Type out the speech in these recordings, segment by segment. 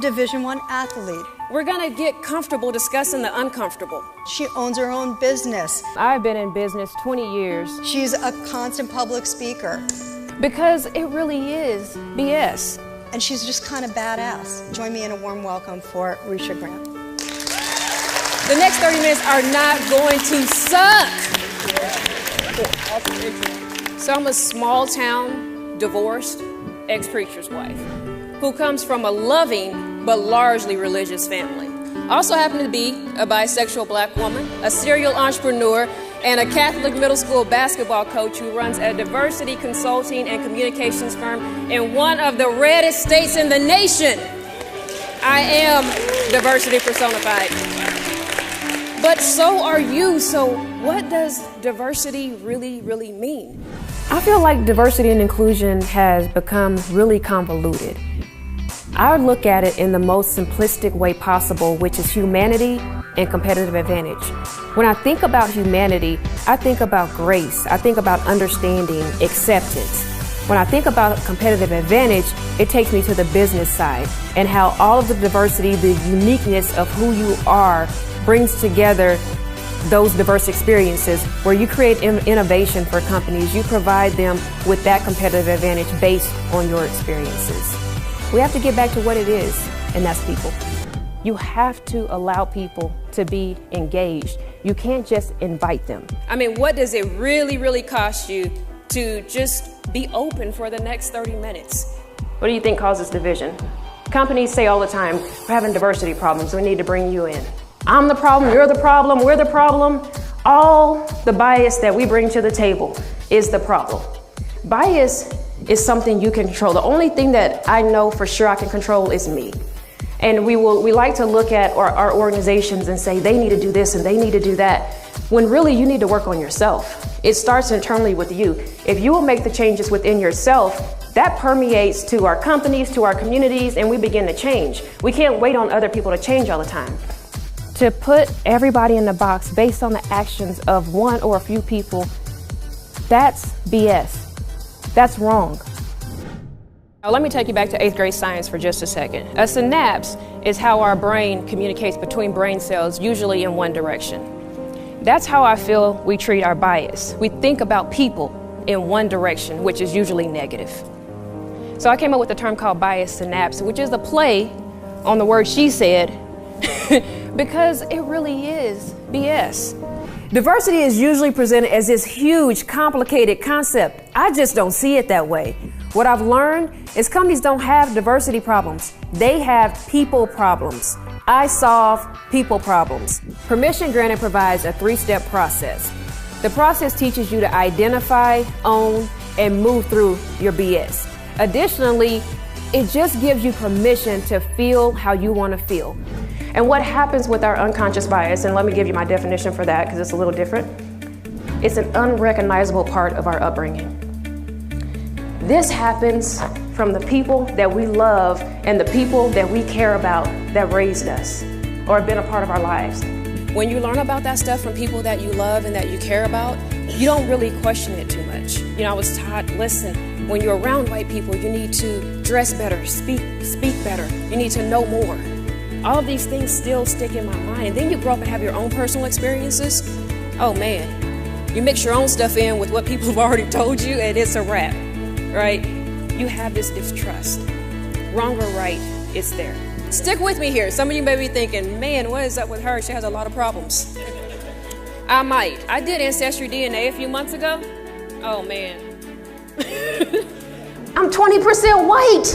Division I athlete. We're gonna get comfortable discussing the uncomfortable. She owns her own business. I've been in business 20 years. She's a constant public speaker. Because it really is BS. And she's just kind of badass. Join me in a warm welcome for Risha Grant. The next 30 minutes are not going to suck. So I'm a small town, divorced, ex-preacher's wife who comes from a loving but largely religious family. I also happen to be a bisexual black woman, a serial entrepreneur, and a Catholic middle school basketball coach who runs a diversity consulting and communications firm in one of the reddest states in the nation. I am diversity personified. But so are you. So what does diversity really mean? I feel like diversity and inclusion has become really convoluted. I would look at it in the most simplistic way possible, which is humanity and competitive advantage. When I think about humanity, I think about grace. I think about understanding, acceptance. When I think about competitive advantage, it takes me to the business side and how all of the diversity, the uniqueness of who you are brings together those diverse experiences where you create innovation for companies. You provide them with that competitive advantage based on your experiences. We have to get back to what it is, and that's people. You have to allow people to be engaged. You can't just invite them. I mean, what does it really cost you to just be open for the next 30 minutes? What do you think causes division? Companies say all the time, we're having diversity problems, we need to bring you in. I'm the problem, you're the problem, we're the problem. All the bias that we bring to the table is the problem. Bias is something you can control. The only thing that I know for sure I can control is me. And we like to look at our organizations and say they need to do this and they need to do that, when really you need to work on yourself. It starts internally with you. If you will make the changes within yourself, that permeates to our companies, to our communities, and we begin to change. We can't wait on other people to change all the time. To put everybody in the box based on the actions of one or a few people, that's BS. That's wrong. Now, let me take you back to 8th grade science for just a second. A synapse is how our brain communicates between brain cells, usually in one direction. That's how I feel we treat our bias. We think about people in one direction, which is usually negative. So I came up with a term called bias synapse, which is a play on the word she said, because it really is BS. Diversity is usually presented as this huge, complicated concept. I just don't see it that way. What I've learned is companies don't have diversity problems. They have people problems. I solve people problems. Permission Granted provides a 3-step process. The process teaches you to identify, own, and move through your BS. Additionally, it just gives you permission to feel how you want to feel. And what happens with our unconscious bias, and let me give you my definition for that because it's a little different. It's an unrecognizable part of our upbringing. This happens from the people that we love and the people that we care about that raised us or have been a part of our lives. When you learn about that stuff from people that you love and that you care about, you don't really question it too much. You know, I was taught, listen, when you're around white people, you need to dress better, speak better, you need to know more. All of these things still stick in my mind. And then you grow up and have your own personal experiences. Oh man, you mix your own stuff in with what people have already told you and it's a wrap, right? You have this distrust. Wrong or right, it's there. Stick with me here. Some of you may be thinking, man, what is up with her? She has a lot of problems. I might. I did Ancestry DNA a few months ago. Oh man. I'm 20% white.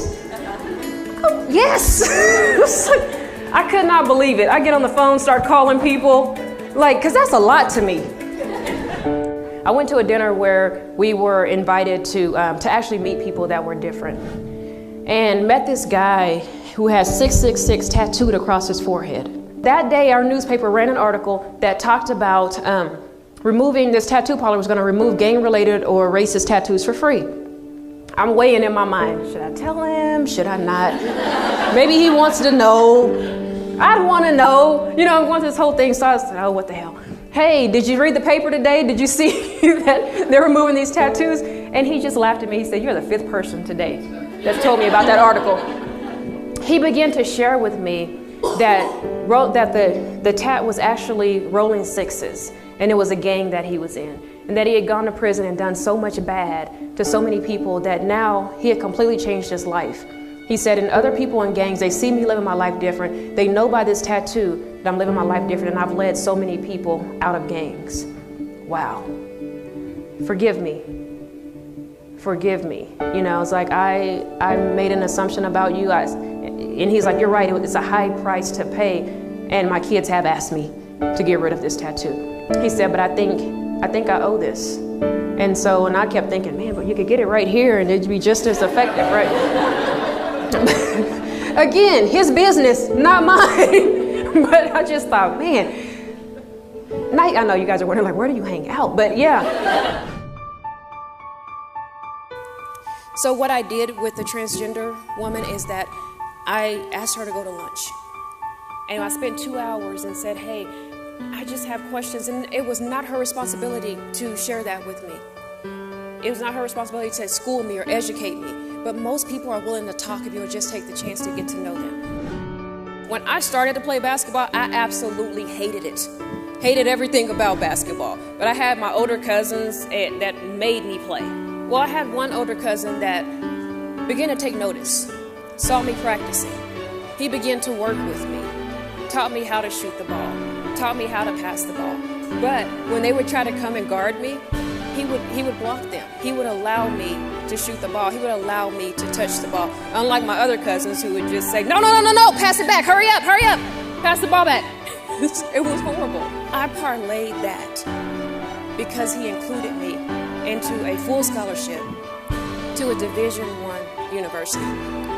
Oh, yes. I could not believe it. I get on the phone, start calling people, because that's a lot to me. I went to a dinner where we were invited to actually meet people that were different, and met this guy who has 666 tattooed across his forehead. That day, our newspaper ran an article that talked about removing, this tattoo parlor was going to remove gang-related or racist tattoos for free. I'm weighing in my mind, should I tell him, should I not? Maybe he wants to know. I want to know. You know, I'm going through this whole thing, so I said, oh, what the hell. Hey, did you read the paper today? Did you see that they're removing these tattoos? And he just laughed at me. He said, you're the 5th person today that's told me about that article. he began to share with me that the tat was actually rolling sixes, and it was a gang that he was in, and that he had gone to prison and done so much bad to so many people that now he had completely changed his life. He said, and other people in gangs, they see me living my life different. They know by this tattoo that I'm living my life different, and I've led so many people out of gangs. Wow. Forgive me. Forgive me. You know, it's like I made an assumption about you. And he's like, you're right, it's a high price to pay. And my kids have asked me to get rid of this tattoo. He said, but I think I owe this. And so, and I kept thinking, man, but you could get it right here and it'd be just as effective, right? Again, his business, not mine. But I just thought, man, and I know you guys are wondering, like, where do you hang out? But yeah. So what I did with the transgender woman is that I asked her to go to lunch. And I spent 2 hours and said, hey, I just have questions. And it was not her responsibility to share that with me. It was not her responsibility to school me or educate me. But most people are willing to talk if you'll just take the chance to get to know them. When I started to play basketball, I absolutely hated it. Hated everything about basketball. But I had my older cousins that made me play. Well, I had one older cousin that began to take notice, saw me practicing. He began to work with me, taught me how to shoot the ball, taught me how to pass the ball. But when they would try to come and guard me, he would block them. He would allow me to shoot the ball. He would allow me to touch the ball. Unlike my other cousins who would just say, no, pass it back, hurry up, pass the ball back. It was horrible. I parlayed that because he included me into a full scholarship to a Division I university.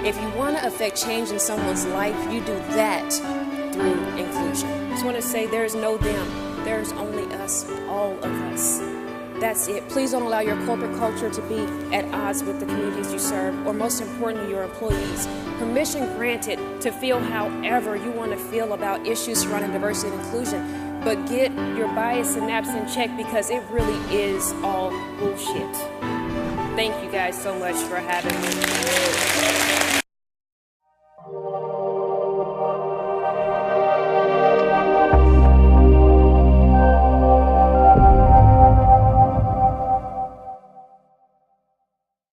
If you want to affect change in someone's life, you do that through inclusion. I just want to say there's no them, there's only us, all of us. That's it. Please don't allow your corporate culture to be at odds with the communities you serve, or most importantly, your employees. Permission granted to feel however you want to feel about issues surrounding diversity and inclusion, but get your bias synapse in check because it really is all bullshit. Thank you guys so much for having me.